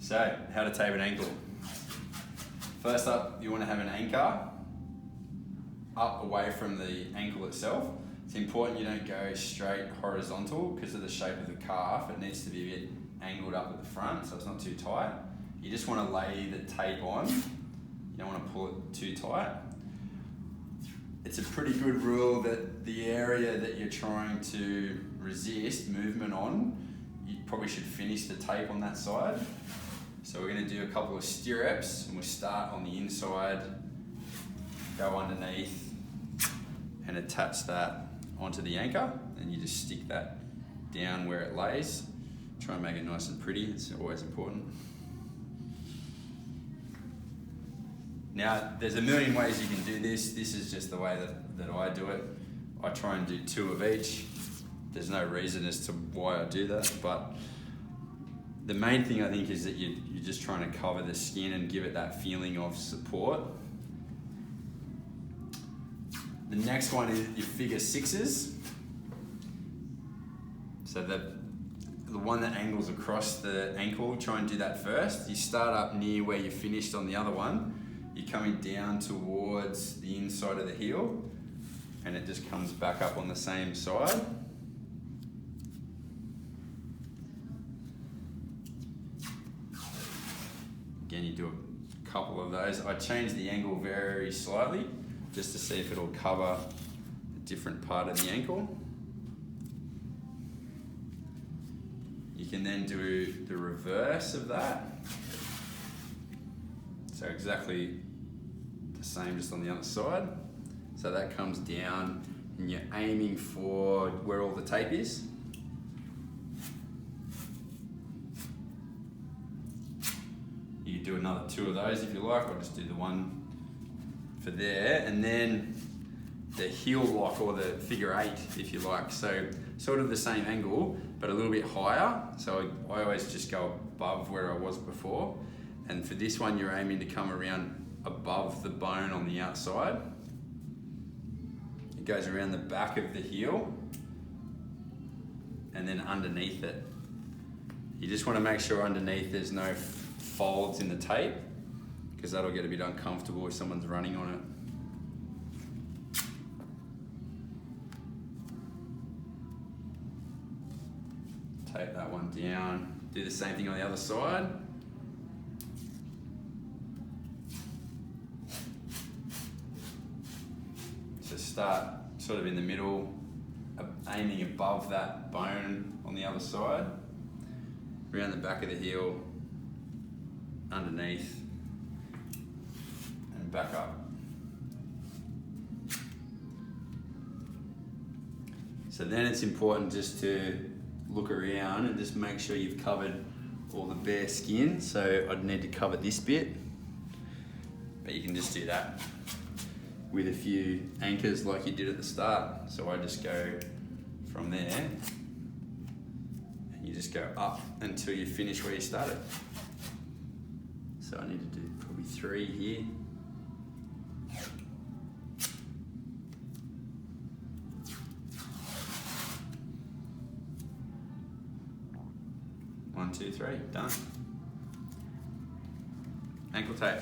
So, how to tape an ankle. First up, you want to have an anchor up away from the ankle itself. It's important you don't go straight horizontal because of the shape of the calf. It needs to be a bit angled up at the front so it's not too tight. You just want to lay the tape on. You don't want to pull it too tight. It's a pretty good rule that the area that you're trying to resist movement on, you probably should finish the tape on that side. So we're going to do a couple of stirrups and we'll start on the inside, go underneath and attach that onto the anchor, and you just stick that down where it lays. Try and make it nice and pretty, it's always important. Now, there's a million ways you can do this. This is just the way that I do it. I try and do 2 of each. There's no reason as to why I do that, but the main thing I think is that you're just trying to cover the skin and give it that feeling of support. The next one is your figure 6s. So the one that angles across the ankle, try and do that first. You start up near where you finished on the other one. You're coming down towards the inside of the heel, and it just comes back up on the same side. Again, you do a couple of those. I change the angle very slightly just to see if it'll cover a different part of the ankle. You can then do the reverse of that. So exactly the same, just on the other side. So that comes down and you're aiming for where all the tape is. You can do another 2 of those if you like. I'll just do the one for there. And then the heel lock, or the figure 8 if you like. So sort of the same angle, but a little bit higher. So I always just go above where I was before. And for this one, you're aiming to come around above the bone on the outside. It goes around the back of the heel and then underneath it. You just want to make sure underneath there's no folds in the tape, because that'll get a bit uncomfortable if someone's running on it. Tape that one down. Do the same thing on the other side. So start sort of in the middle, aiming above that bone on the other side, around the back of the heel, underneath, and back up. So then it's important just to look around and just make sure you've covered all the bare skin. So I'd need to cover this bit, but you can just do that with a few anchors like you did at the start. So I just go from there and you just go up until you finish where you started. So I need to do probably 3 here. One, two, three, done. Ankle tape.